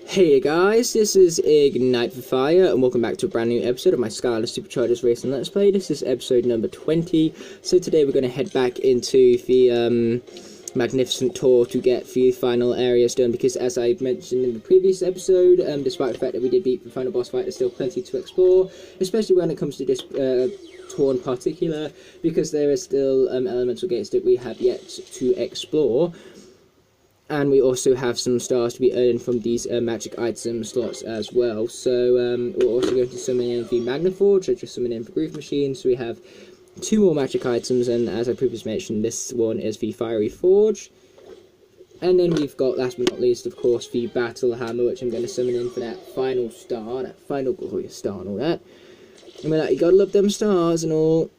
Hey guys, this is Ignite for Fire, and welcome back to a brand new episode of my Skylanders Superchargers Racing Let's Play. This is episode number 20, so today we're going to head back into the magnificent tour to get the final areas done, because as I mentioned in the previous episode, despite the fact that we did beat the final boss fight, there's still plenty to explore, especially when it comes to this tour in particular, because there is still elemental gates that we have yet to explore. And we also have some stars to be earned from these magic item slots as well. So we're also going to summon in the Magna Forge, or just summon in the Groove Machine. So we have 2 more magic items, and as I previously mentioned, this one is the Fiery Forge. And then we've got, last but not least, of course, the Battle Hammer, which I'm going to summon in for that final star, that final glorious star and all that. I mean, like, you gotta love them stars and all.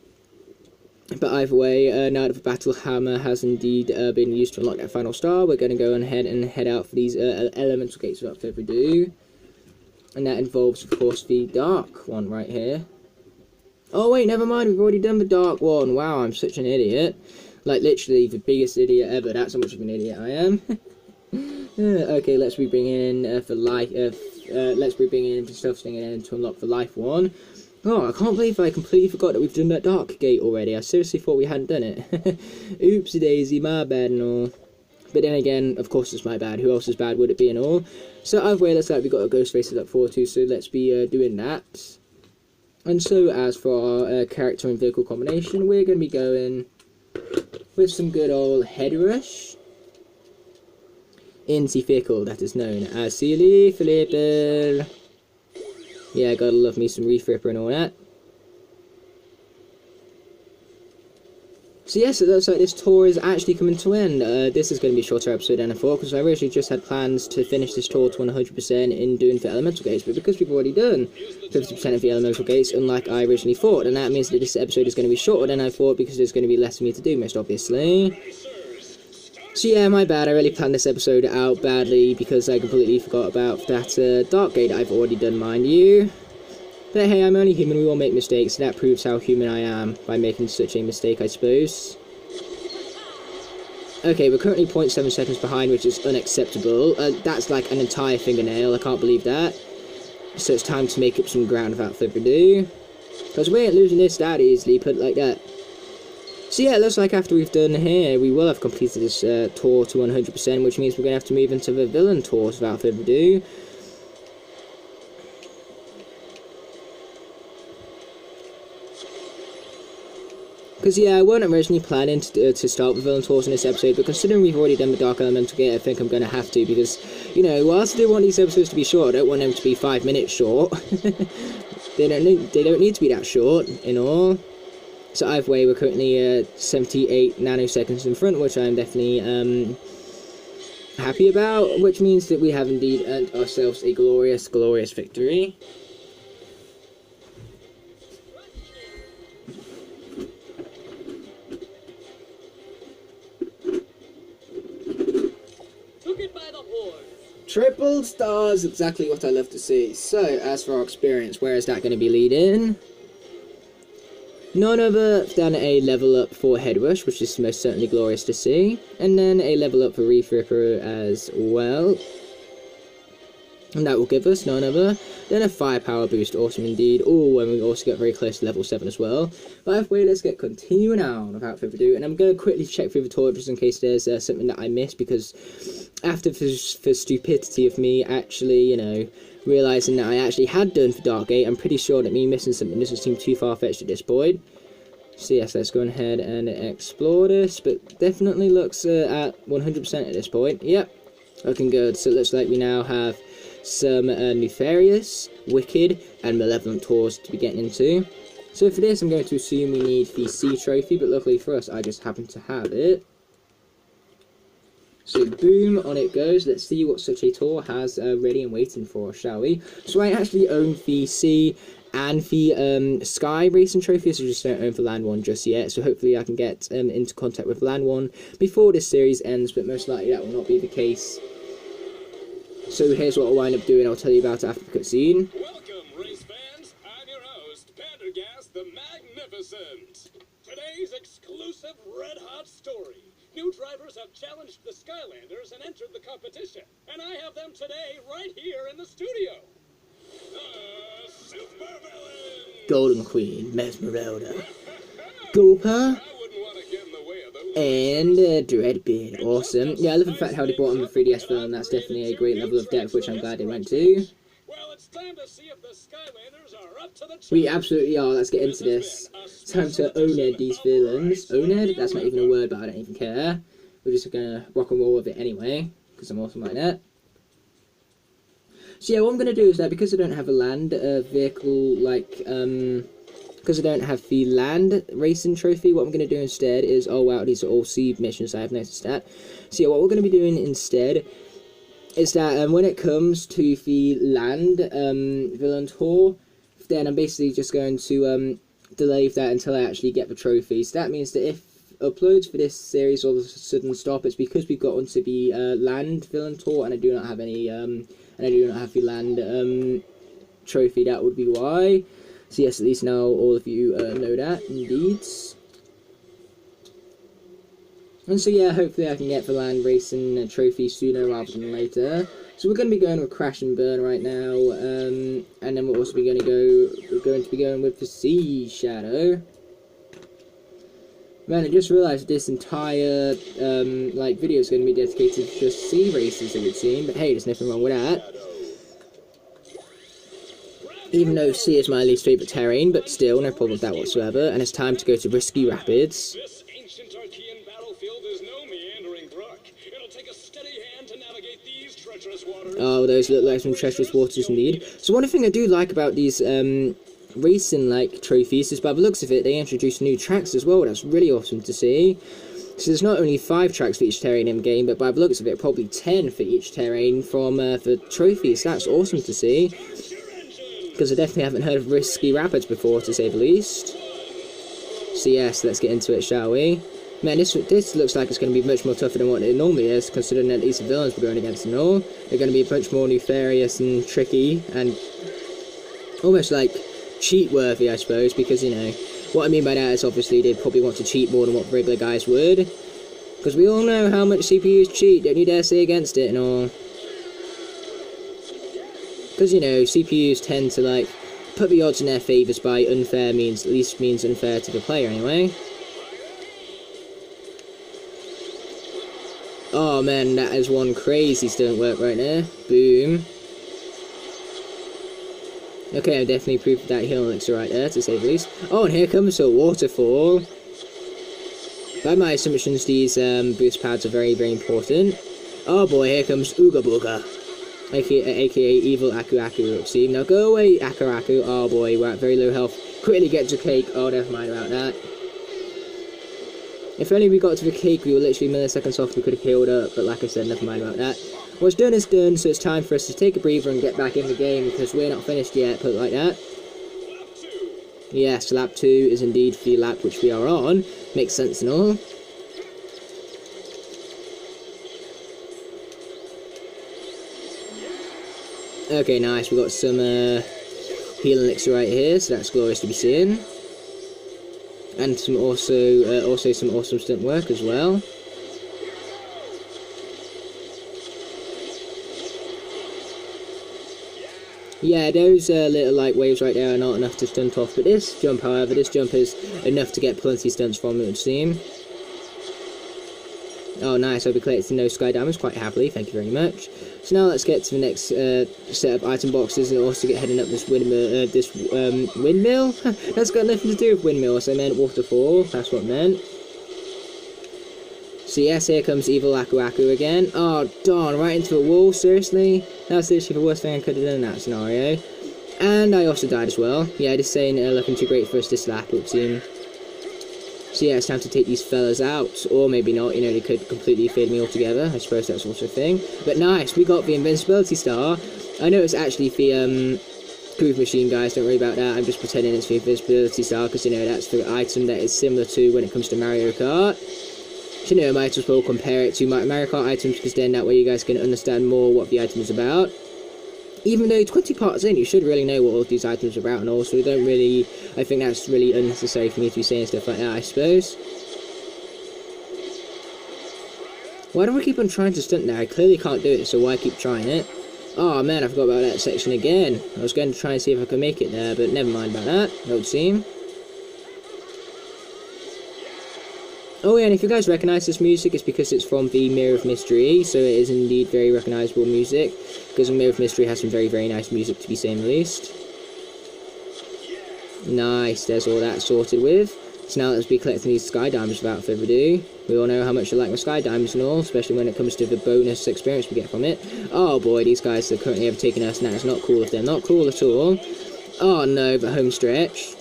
But either way, now that the Battle Hammer has indeed been used to unlock that final star, we're going to go ahead and head out for these elemental gates without further ado. And that involves, of course, the dark one right here. Oh wait, never mind, we've already done the dark one. Wow, I'm such an idiot. Like, literally the biggest idiot ever. That's how much of an idiot I am. Okay, let's be bringing in for life. Let's be bringing in for self-stinging in to unlock the life one. Oh, I can't believe I completely forgot that we've done that dark gate already. I seriously thought we hadn't done it. Oopsie daisy, my bad and all. But then again, of course it's my bad. Who else's bad would it be and all? So either way, looks like we've got a ghost race to look forward to, so let's be doing that. And so as for our character and vehicle combination, we're going to be going with some good old head rush in the vehicle that is known as the Leaf Flipper. Yeah, gotta love me some Reef Ripper and all that. So yes, it looks like this tour is actually coming to an end. This is going to be a shorter episode than I thought, because I originally just had plans to finish this tour to 100% in doing the elemental gates, but because we've already done 50% of the elemental gates, unlike I originally thought, and that means that this episode is going to be shorter than I thought, because there's going to be less for me to do, most obviously. So yeah, my bad, I really planned this episode out badly, because I completely forgot about that dark gate I've already done, mind you. But hey, I'm only human, we all make mistakes, and that proves how human I am, by making such a mistake, I suppose. Okay, we're currently 0.7 seconds behind, which is unacceptable. That's like an entire fingernail, I can't believe that. So it's time to make up some ground without further ado. Because we ain't losing this that easily, put it like that. So yeah, it looks like after we've done here, we will have completed this tour to 100%, which means we're going to have to move into the villain tours without further ado. Because yeah, I wasn't originally planning to start with villain tours in this episode, but considering we've already done the Dark Elemental Gate, I think I'm going to have to, because, you know, whilst I do want these episodes to be short, I don't want them to be 5 minutes short. They don't need to be that short, in all. So either way, we're currently 78 nanoseconds in front, which I'm definitely happy about, which means that we have indeed earned ourselves a glorious, glorious victory. Triple stars, exactly what I love to see. So, as for our experience, where is that going to be leading? None other than a level up for Head Rush, which is most certainly glorious to see. And then a level up for Reef Ripper as well. And that will give us none other than a firepower boost. Awesome indeed. Oh, and we also get very close to level 7 as well. But either way, let's get continuing on without further ado. And I'm going to quickly check through the tour just in case there's something that I missed. Because after the stupidity of me actually, you know, realising that I actually had done for Dark Gate, I'm pretty sure that me missing something doesn't seem too far-fetched at this point. So yes, let's go ahead and explore this. But definitely looks at 100% at this point. Yep, looking good. So it looks like we now have some nefarious, wicked, and malevolent tours to be getting into. So for this, I'm going to assume we need the C trophy, but luckily for us, I just happen to have it. So boom, on it goes. Let's see what such a tour has ready and waiting for us, shall we? So I actually own the C and the Sky Racing trophies, so just don't own the Land one just yet. So hopefully I can get into contact with Land one before this series ends, but most likely that will not be the case. So here's what I'll wind up doing. I'll tell you about it after the cutscene. Welcome, race fans. I'm your host, Gas, the Magnificent. magnificent! Today's exclusive red-hot story. New drivers have challenged the Skylanders and entered the competition. And I have them today right here in the studio. The Supervillains! Golden Queen, Mesmeralda, Gulper, and Dreadbeard. Awesome. Yeah, I love the fact how they brought on the 3DS film. That's definitely a great level of depth, which I'm glad they went to. Well, it's time to see if the Skylanders are up to the challenge. We absolutely are. Let's get into this. It's time to own these villains. Owned? That's not even a word, but I don't even care. We're just gonna rock and roll with it anyway, because I'm awesome like that. So yeah, what I'm gonna do is that because I don't have a land vehicle, like, because I don't have the land racing trophy, what I'm going to do instead is, oh wow, these are all sea missions, I have noticed that. So yeah, what we're going to be doing instead is that when it comes to the land villain tour, then I'm basically just going to delay that until I actually get the trophy. So that means that if uploads for this series all of a sudden stop, it's because we've got onto the land villain tour, and I do not have any, and I do not have the land trophy. That would be why. So yes, at least now all of you know that, indeed. And so yeah, hopefully I can get the land racing trophy sooner rather than later. So we're going to be going with Crash and Burn right now, and then we're also going to be going with the Sea Shadow. Man, I just realised this entire like video is going to be dedicated to just sea races, it would seem. But hey, there's nothing wrong with that. Even though sea is my least favourite terrain, but still, no problem with that whatsoever. And it's time to go to Risky Rapids. This ancient Archean battlefield is no meandering brook. It'll take a steady hand to navigate these treacherous waters. Oh, those look like some treacherous waters indeed. So one thing I do like about these racing like trophies is by the looks of it, they introduce new tracks as well. That's really awesome to see. So there's not only 5 tracks for each terrain in the game, but by the looks of it, probably 10 for each terrain from the trophies. That's awesome to see, because I definitely haven't heard of Risky Rapids before, to say the least. So yes, let's get into it, shall we? Man, this looks like it's going to be much more tougher than what it normally is, considering that these villains we're going against and all. They're going to be much more nefarious and tricky, and almost like cheat-worthy, I suppose, because, you know, what I mean by that is obviously they'd probably want to cheat more than what regular guys would. Because we all know how much CPUs cheat, don't you dare say against it and all. Because, you know, CPUs tend to, like, put the odds in their favours by unfair means, at least means unfair to the player, anyway. Oh, man, that is one crazy stunt work right there. Boom. Okay, I've definitely proved that healing elixir right there, to say the least. Oh, and here comes a waterfall. By my assumptions, these boost pads are very, very important. Oh boy, here comes Ooga Booga. AKA Evil Aku Aku, see? Now go away, Aku Aku. Oh boy, we're at very low health. Quickly get to cake. Oh, never mind about that. If only we got to the cake, we were literally milliseconds off, we could have healed up. But like I said, never mind about that. What's done is done, so it's time for us to take a breather and get back in the game, because we're not finished yet, put it like that. Yes, lap 2 is indeed the lap which we are on. Makes sense and all. Okay, nice. We got some healing elixir right here, so that's glorious to be seeing. And some also some awesome stunt work as well. Yeah, those little like waves right there are not enough to stunt off, but this jump, however, this jump is enough to get plenty stunts from, it would seem. Oh, nice, I'll be collecting those sky diamonds quite happily, thank you very much. So now let's get to the next set of item boxes, and also get heading up this windmill, windmill? That's got nothing to do with windmills, I meant waterfall, that's what I meant. So yes, here comes Evil Aku Aku again. Oh, darn, right into a wall, seriously? That's literally the worst thing I could have done in that scenario. And I also died as well. Yeah, this ain't looking too great for us this lap, it would seem. So yeah, it's time to take these fellas out. Or maybe not, you know, they could completely fade me altogether. I suppose that's also a thing. But nice, we got the invincibility star. I know it's actually the groove machine, guys, don't worry about that. I'm just pretending it's the invincibility star, because, you know, that's the item that is similar to when it comes to Mario Kart. So, you know, I might as well compare it to my Mario Kart items, because then that way you guys can understand more what the item is about. Even though 20 parts in, you should really know what all these items are about, and also we don't really, I think that's really unnecessary for me to be saying stuff like that, I suppose. Why do I keep on trying to stunt there? I clearly can't do it, so why keep trying it? Oh man, I forgot about that section again. I was going to try and see if I could make it there, but never mind about that, it would seem. Oh yeah, and if you guys recognise this music, it's because it's from the Mirror of Mystery, so it is indeed very recognisable music, because the Mirror of Mystery has some very, very nice music, to be saying the least. Nice, there's all that sorted with. So now let's be collecting these Sky Diamonds without further ado. We all know how much I like my Sky Diamonds and all, especially when it comes to the bonus experience we get from it. Oh boy, these guys are currently overtaking us, and that is not cool of them, not cool at all. Oh no, the home stretch.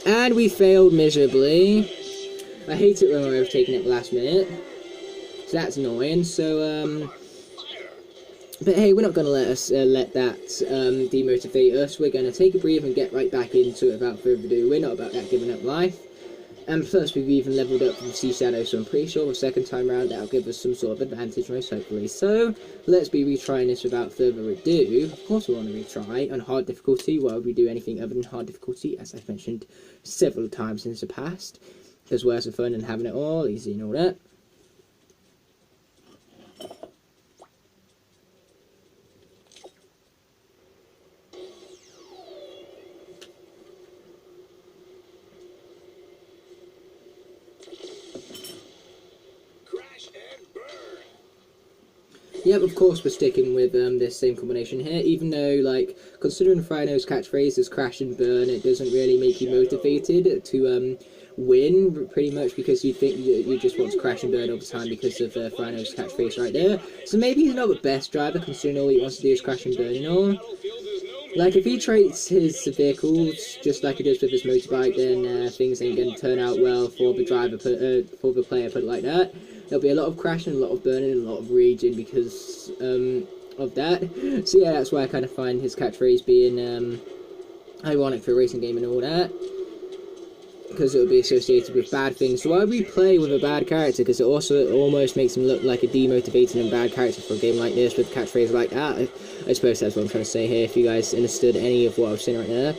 And we failed miserably. I hate it when we're overtaking at the last minute. So that's annoying, so but hey, we're not going to let that demotivate us. We're going to take a breather and get right back into it without further ado. We're not about that giving up life. And plus, we've even leveled up from Sea Shadow, so I'm pretty sure the second time round that'll give us some sort of advantage, most hopefully. So, let's be retrying this without further ado. Of course we want to retry on hard difficulty. Why would we do anything other than hard difficulty, as I've mentioned several times in the past? Because where's the fun in having it all easy and all that? Yep, of course we're sticking with this same combination here, even though, like, considering Frino's catchphrase is crash and burn, it doesn't really make you motivated to win, pretty much, because you think you just want to crash and burn all the time because of Frino's catchphrase right there. So maybe he's not the best driver, considering all he wants to do is crash and burn and all. Like, if he treats his vehicles just like he does with his motorbike, then things ain't going to turn out well for the driver, for the player, put it like that. There'll be a lot of crashing, a lot of burning, and a lot of raging because of that. So yeah, that's why I kind of find his catchphrase being ironic for a racing game and all that. Because it will be associated with bad things. So why would we play with a bad character? Because it also almost makes him look like a demotivating and bad character for a game like this with a catchphrase like that. I suppose that's what I'm trying to say here, if you guys understood any of what I was saying right there.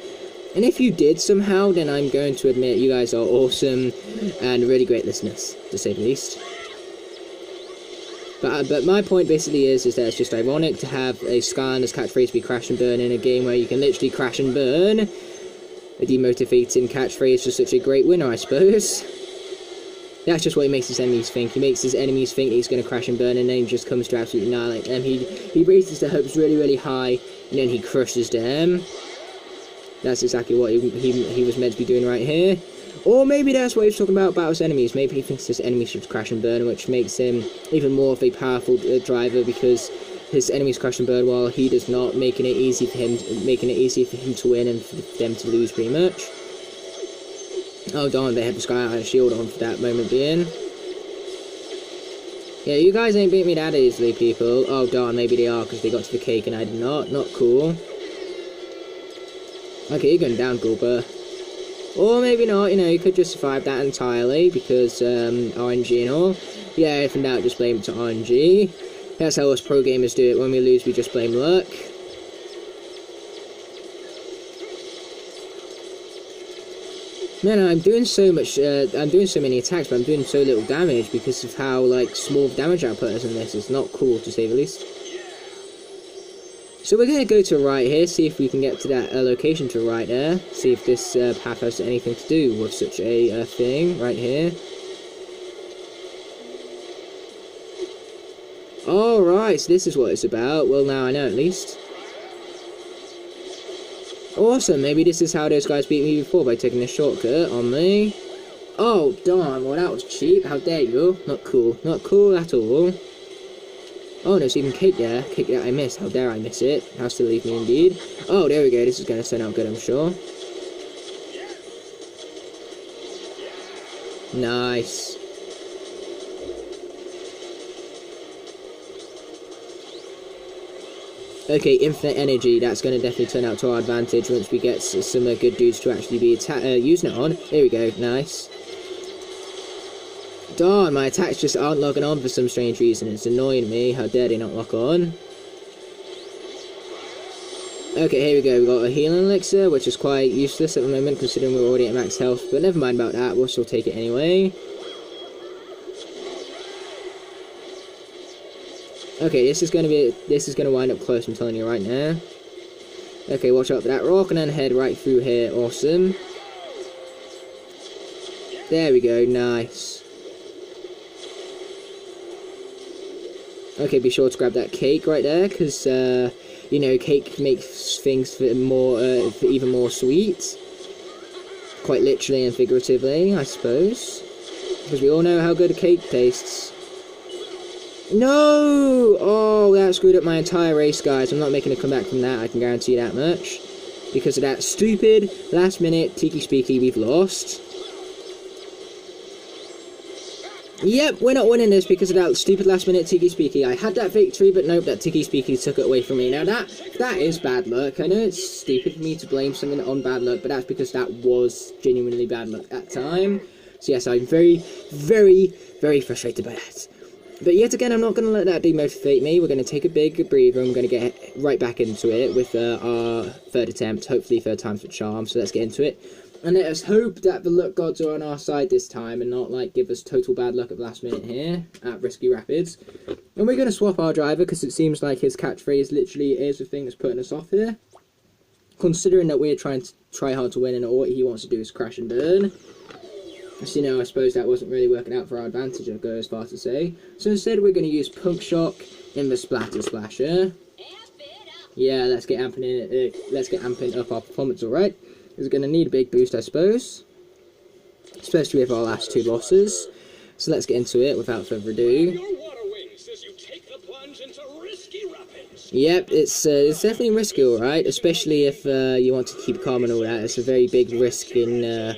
And if you did somehow, then I'm going to admit you guys are awesome and really great listeners, to say the least. But my point basically is that it's just ironic to have a Skylanders catchphrase be crash and burn in a game where you can literally crash and burn. A demotivating catchphrase for such a great winner, I suppose. That's just what he makes his enemies think. He makes his enemies think he's going to crash and burn, and then he just comes to absolutely annihilate them. He raises their hopes really, really high, and then he crushes them. That's exactly what he was meant to be doing right here. Or maybe that's what he's talking about his enemies. Maybe he thinks his enemies should crash and burn, which makes him even more of a powerful driver because his enemies crash and burn while he does not, making it easy for him to win and for them to lose pretty much. Oh darn, they have the Sky Shield on for that moment being. Yeah, you guys ain't beat me that easily, people. Oh darn, maybe they are because they got to the cake and I did not. Not cool. Okay, you're going down, Gulper. Or maybe not, you know, you could just survive that entirely, because, RNG and all. Yeah, if in doubt, just blame it to RNG. That's how us pro gamers do it. When we lose, we just blame luck. Man, I'm doing so many attacks, but I'm doing so little damage because of how, like, small damage output is in this. It's not cool, to say the least. So we're going to go to right here, see if we can get to that location to right there. See if this path has anything to do with such a thing right here. Alright, so this is what it's about. Well, now I know at least. Awesome, maybe this is how those guys beat me before, by taking a shortcut on me. Oh, darn, well that was cheap. How dare you? Not cool. Not cool at all. Oh, there's even cake there. Cake that I missed. How dare I miss it? How to leave me indeed. Oh, there we go. This is going to turn out good, I'm sure. Nice. Okay, infinite energy. That's going to definitely turn out to our advantage once we get some good dudes to actually be using it on. There we go. Nice. Darn, my attacks just aren't logging on for some strange reason. It's annoying me. How dare they not lock on? Okay, here we go. We've got a healing elixir, which is quite useless at the moment, considering we're already at max health. But never mind about that. We'll still take it anyway. Okay, this is gonna wind up close, I'm telling you right now. Okay, watch out for that rock, and then head right through here. Awesome. There we go, nice. Okay, be sure to grab that cake right there, because, you know, cake makes things more, even more sweet. Quite literally and figuratively, I suppose. Because we all know how good a cake tastes. No! Oh, that screwed up my entire race, guys. I'm not making a comeback from that, I can guarantee that much. Because of that stupid, last-minute tiki-speaky we've lost. Yep, we're not winning this because of that stupid last-minute tiki-speaky. I had that victory, but nope, that tiki-speaky took it away from me. Now, that is bad luck. I know it's stupid for me to blame something on bad luck, but that's because that was genuinely bad luck at the time. So yes, I'm very, very, very frustrated by that. But yet again, I'm not going to let that demotivate me. We're going to take a big breather and we're going to get right back into it with our third attempt. Hopefully third time's the charm, so let's get into it. And let us hope that the luck gods are on our side this time and not, like, give us total bad luck at the last minute here at Risky Rapids. And we're going to swap our driver because it seems like his catchphrase literally is the thing that's putting us off here. Considering that we're trying to try hard to win and all he wants to do is crash and burn. So, you know, I suppose that wasn't really working out for our advantage, I'd go as far to say. So instead we're going to use Punk Shock in the Splatter Splasher. Yeah, let's get amping up our performance, alright? We're going to need a big boost, I suppose. Especially with our last two losses. So let's get into it without further ado. Yep, it's definitely risky, alright? Especially if you want to keep calm and all that. It's a very big risk in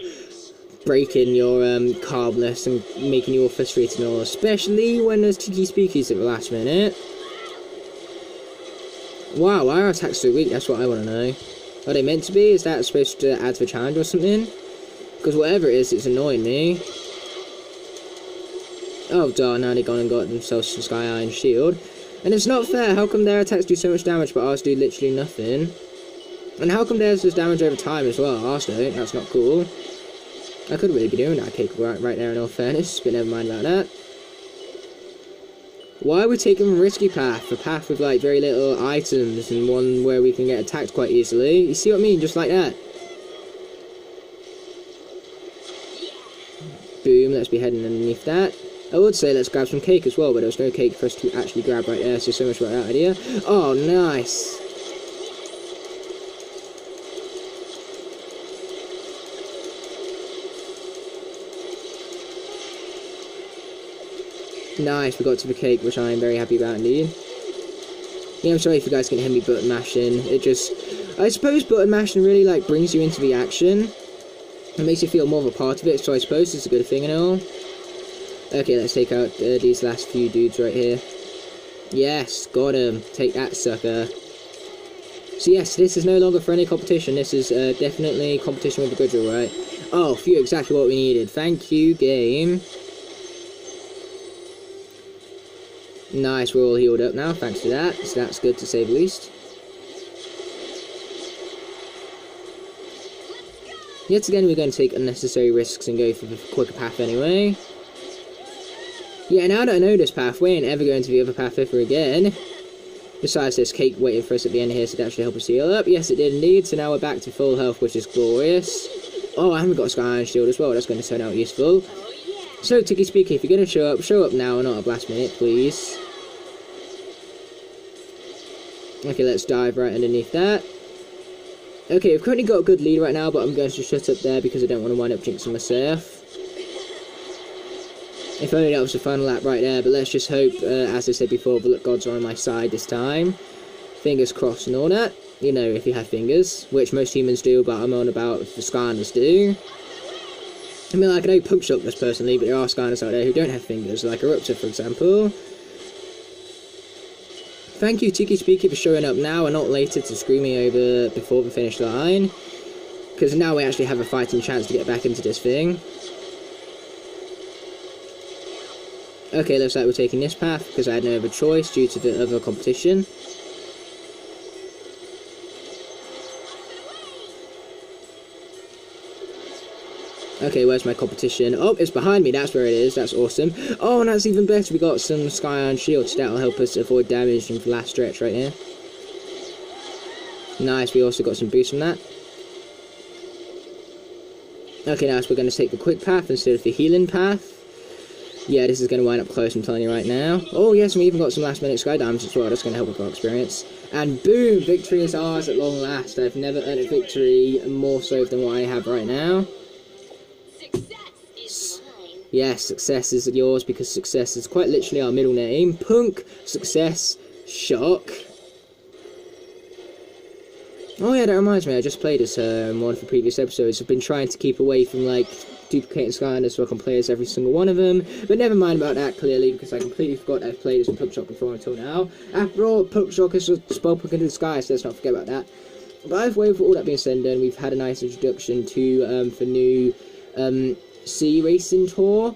breaking your calmness and making you all frustrated and all, especially when there's tiki speakies at the last minute. Wow, why are attacks so weak? That's what I want to know. Are they meant to be? Is that supposed to add to the challenge or something? Because whatever it is, it's annoying me. Oh darn, now they've gone and got themselves some Sky Iron Shield. And it's not fair, how come their attacks do so much damage but ours do literally nothing? And how come theirs does damage over time as well? Ours don't, that's not cool. I could really be doing that cake right there in all fairness, but never mind about that. Why are we taking a risky path? A path with like very little items and one where we can get attacked quite easily. You see what I mean? Just like that. Boom, let's be heading underneath that. I would say let's grab some cake as well, but there was no cake for us to actually grab right there, so much about that idea. Oh, nice. Nice, we got to the cake, which I am very happy about indeed. Yeah, I'm sorry if you guys can hear me button mashing. It just, I suppose button mashing really like brings you into the action. It makes you feel more of a part of it, so I suppose it's a good thing and all. Okay, let's take out these last few dudes right here. Yes, got him. Take that, sucker. So yes, this is no longer friendly competition. This is definitely competition with the Goodrill, right? Oh, phew, exactly what we needed. Thank you, game. Nice, we're all healed up now, thanks to that. So that's good to say the least. Yet again, we're going to take unnecessary risks and go for the quicker path anyway. Yeah, now that I know this path, we ain't ever going to the other path ever again. Besides, there's cake waiting for us at the end here, so that should help us heal up. Yes, it did indeed, so now we're back to full health, which is glorious. Oh, I haven't got a Sky Iron Shield as well, that's going to turn out useful. So, Tiki Speaker, if you're going to show up now and not at last minute, please. Okay, let's dive right underneath that. Okay, we've currently got a good lead right now, but I'm going to shut up there because I don't want to wind up jinxing myself. If only that was the final lap right there, but let's just hope, as I said before, the luck gods are on my side this time. Fingers crossed and all that. You know, if you have fingers, which most humans do, but I'm on about if the Skylanders do. I mean, like, I know Punk Shock this personally, but there are Skylanders out there who don't have fingers, like Eruptor, for example. Thank you, Tiki Speaky, for showing up now and not later to screw me over before the finish line. Because now we actually have a fighting chance to get back into this thing. Okay, looks like we're taking this path because I had no other choice due to the other competition. Okay, where's my competition? Oh, it's behind me. That's where it is. That's awesome. Oh, and that's even better. We got some Sky Iron shields. That'll help us avoid damage from the last stretch right here. Nice. We also got some boost from that. Okay, now we're going to take the quick path instead of the healing path. Yeah, this is going to wind up close, I'm telling you right now. Oh, yes, and we even got some last-minute Sky Diamonds as well. That's going to help with our experience. And boom! Victory is ours at long last. I've never earned a victory more so than what I have right now. Success is mine. Yes, success is yours because success is quite literally our middle name. Punk, success, shock. Oh yeah, that reminds me, I just played this one of the previous episodes. I've been trying to keep away from, like, duplicating Skylanders so I can play as every single one of them. But never mind about that, clearly, because I completely forgot I've played as a Punk Shock before until now. After all, Punk Shock is a spell Punk into the sky, so let's not forget about that. But either way, with all that being said and done, we've had a nice introduction to the new Sea Racing Tour.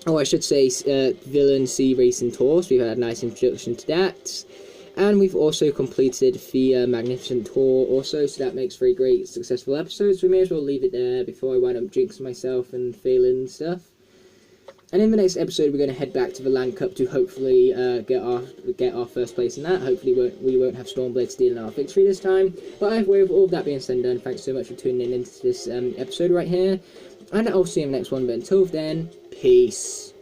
Oh, I should say Villain Sea Racing Tour, so we've had a nice introduction to that. And we've also completed the Magnificent Tour also, so that makes 3 great, successful episodes. We may as well leave it there before I wind up jinxing myself and failing and stuff. And in the next episode, we're going to head back to the Land Cup to hopefully get our first place in that. Hopefully we won't have Stormblade stealing our victory this time. But either way, with all of that being said and done, thanks so much for tuning in into this episode right here. And I'll see you in the next one, but until then, peace.